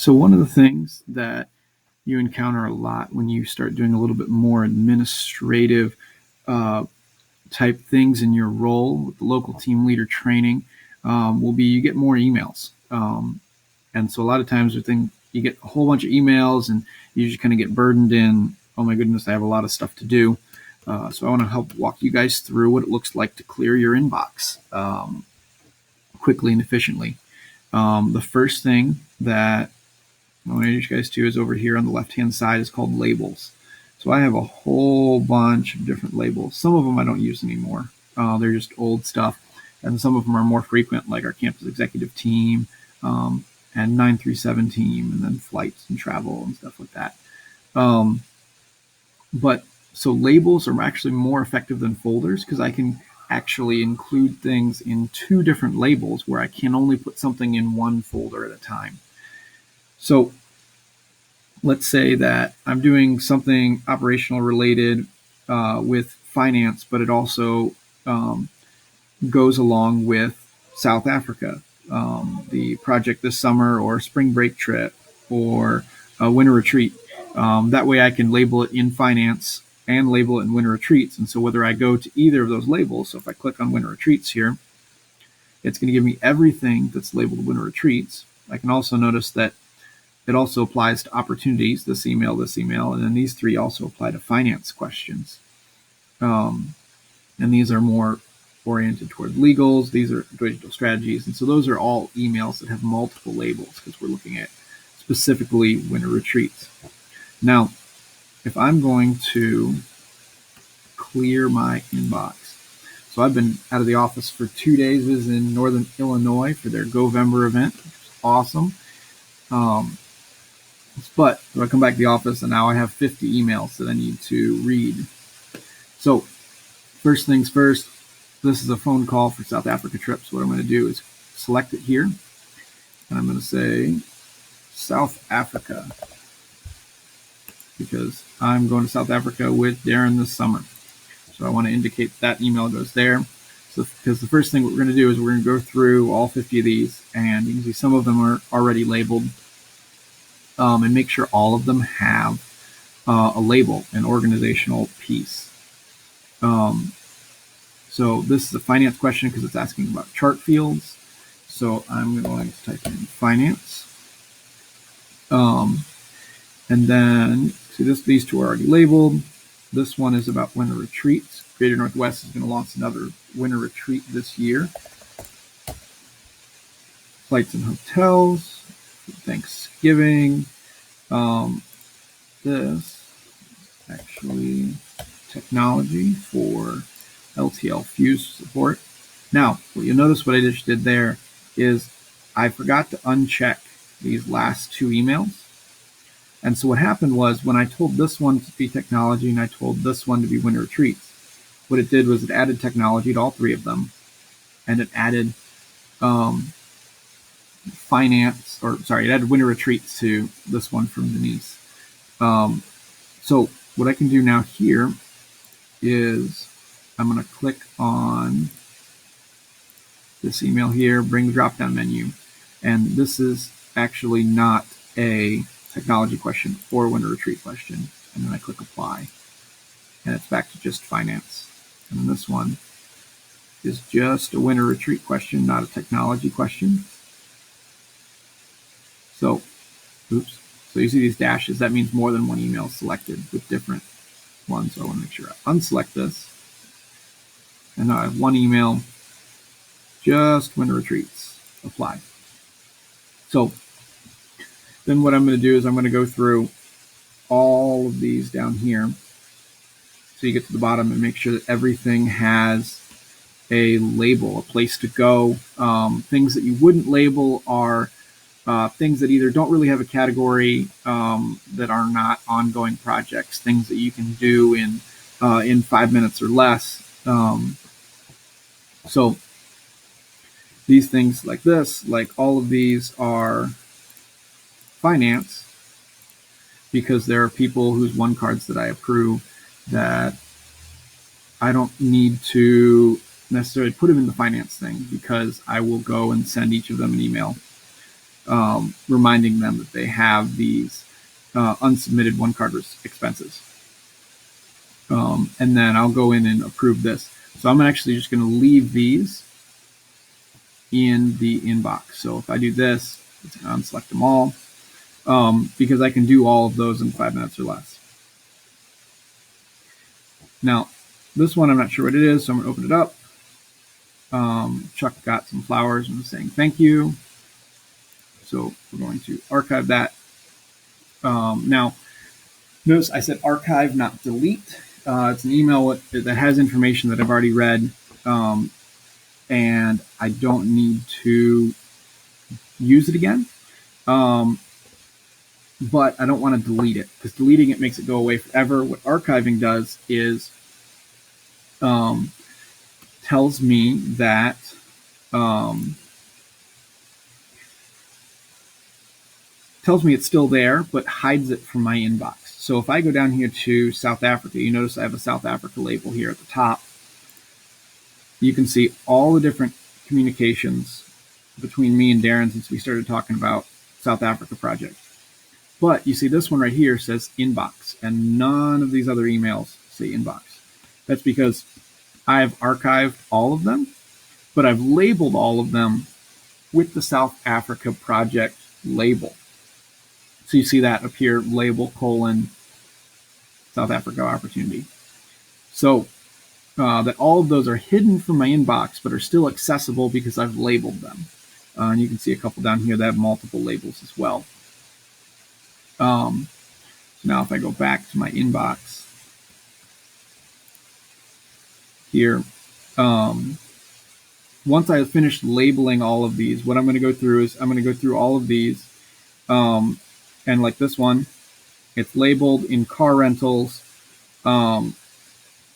So one of the things that you encounter a lot when you start doing a little bit more administrative type things in your role with the local team leader training will be you get more emails. And so a lot of times you get a whole bunch of emails and you just kind of get burdened in, oh my goodness, I have a lot of stuff to do. So I want to help walk you guys through what it looks like to clear your inbox quickly and efficiently. The first thing that I want to introduce you guys to is over here on the left-hand side is called labels. So I have a whole bunch of different labels. Some of them I don't use anymore. They're just old stuff. And some of them are more frequent, like our campus executive team and 937 team, and then flights and travel and stuff like that. So labels are actually more effective than folders because I can actually include things in two different labels where I can only put something in one folder at a time. So let's say that I'm doing something operational related with finance, but it also goes along with South Africa, the project this summer, or spring break trip, or a winter retreat. That way I can label it in finance and label it in winter retreats. And so whether I go to either of those labels, so if I click on winter retreats here, it's going to give me everything that's labeled winter retreats. I can also notice that it also applies to opportunities, this email, and then these three also apply to finance questions. And these are more oriented toward legals. These are digital strategies. And so those are all emails that have multiple labels because we're looking at specifically winter retreats. Now, if I'm going to clear my inbox, so I've been out of the office for 2 days. This is in Northern Illinois for their Govember event, which is awesome. But if I come back to the office and now I have 50 emails that I need to read. So first things first, this is a phone call for South Africa trips. What I'm going to do is select it here, and I'm going to say South Africa because I'm going to South Africa with Darren this summer. So I want to indicate that email goes there. So because the first thing we're going to do is we're going to go through all 50 of these, and you can see some of them are already labeled, and make sure all of them have a label, an organizational piece. So this is a finance question because it's asking about chart fields. So I'm going to type in finance. And then, see these two are already labeled. This one is about winter retreats. Greater Northwest is going to launch another winter retreat this year. Flights and hotels, Thanksgiving. This actually technology for LTL Fuse support. Now, what you'll notice what I just did there is I forgot to uncheck these last two emails. And so what happened was when I told this one to be technology and I told this one to be winter retreats, what it did was it added technology to all three of them, and it added it added winter retreats to this one from Denise. So what I can do now here is I'm going to click on this email here, bring the drop-down menu, and this is actually not a technology question or a winter retreat question. And then I click apply, and it's back to just finance. And then this one is just a winter retreat question, not a technology question. So you see these dashes, that means more than one email selected with different ones. So I want to make sure I unselect this. And now I have one email, just winter retreats, apply. So then what I'm going to do is I'm going to go through all of these down here. So you get to the bottom and make sure that everything has a label, a place to go. Things that you wouldn't label are things that either don't really have a category, that are not ongoing projects, things that you can do in 5 minutes or less. So these things like this, like all of these are finance because there are people whose one cards that I approve that I don't need to necessarily put them in the finance thing because I will go and send each of them an email. reminding them that they have these unsubmitted one-card expenses. And then I'll go in and approve this. So I'm actually just going to leave these in the inbox. So if I do this, it's going to unselect them all, because I can do all of those in 5 minutes or less. Now, this one, I'm not sure what it is, so I'm going to open it up. Chuck got some flowers and was saying thank you. So we're going to archive that. Now, notice I said archive, not delete. It's an email that has information that I've already read, and I don't need to use it again. But I don't want to delete it, because deleting it makes it go away forever. What archiving does is tells me that it's still there, but hides it from my inbox. So if I go down here to South Africa, you notice I have a South Africa label here at the top. You can see all the different communications between me and Darren since we started talking about South Africa project. But you see this one right here says inbox, and none of these other emails say inbox. That's because I've archived all of them, but I've labeled all of them with the South Africa project label. So you see that appear, label, South Africa opportunity. So that all of those are hidden from my inbox, but are still accessible because I've labeled them. And you can see a couple down here that have multiple labels as well. So now if I go back to my inbox here, once I have finished labeling all of these, what I'm going to go through is I'm going to go through all of these. And like this one, it's labeled in car rentals for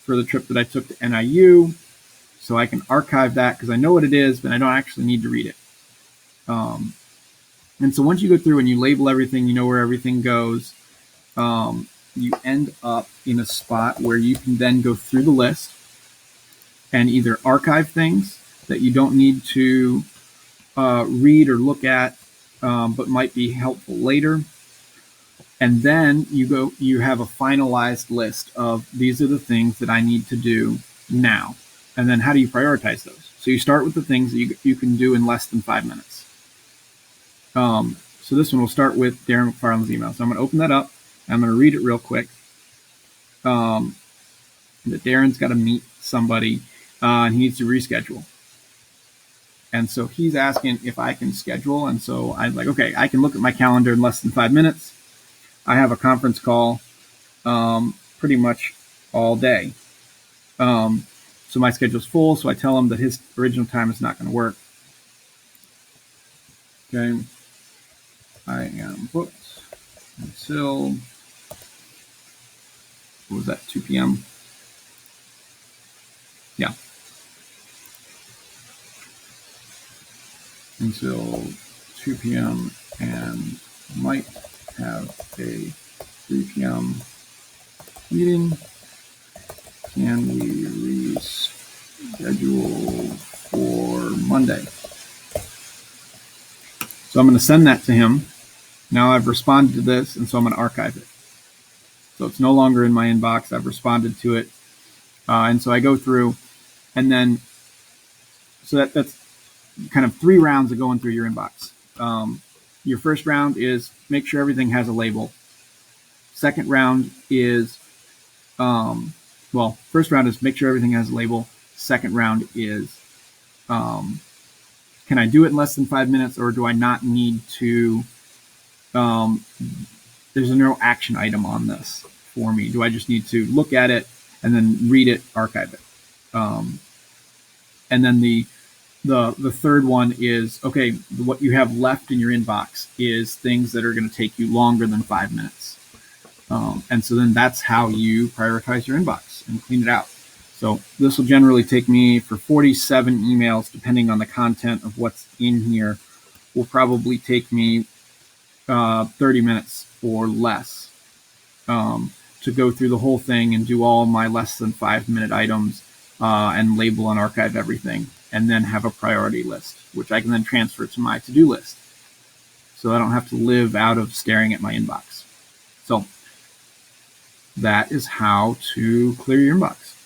the trip that I took to NIU. So I can archive that because I know what it is, but I don't actually need to read it. And so once you go through and you label everything, you know where everything goes, you end up in a spot where you can then go through the list and either archive things that you don't need to read or look at, but might be helpful later. And then you have a finalized list of these are the things that I need to do now. And then how do you prioritize those? So you start with the things that you can do in less than 5 minutes. So this one will start with Darren McFarland's email. So I'm going to open that up. I'm going to read it real quick. That Darren's got to meet somebody and he needs to reschedule. And so he's asking if I can schedule. And so I'm like, okay, I can look at my calendar in less than 5 minutes. I have a conference call pretty much all day. So my schedule's full. So I tell him that his original time is not going to work. Okay. I am booked until, what was that, 2 p.m.? Yeah. Until 2 p.m. and might have a 3 p.m. meeting. Can we reschedule for Monday? So I'm going to send that to him. Now I've responded to this, and so I'm going to archive it. So it's no longer in my inbox. I've responded to it. And so I go through, and then, so that's kind of 3 rounds of going through your inbox. Your first round is make sure everything has a label. Second round is, first round is make sure everything has a label. Second round is, can I do it in less than 5 minutes, or do I not need to, there's no action item on this for me. Do I just need to look at it and then read it, archive it? And then the third one is, okay, what you have left in your inbox is things that are going to take you longer than 5 minutes. And so then that's how you prioritize your inbox and clean it out. So this will generally take me for 47 emails, depending on the content of what's in here, will probably take me 30 minutes or less to go through the whole thing and do all my less than 5 minute items and label and archive everything, and then have a priority list, which I can then transfer to my to-do list. so I don't have to live out of staring at my inbox. So that is how to clear your inbox.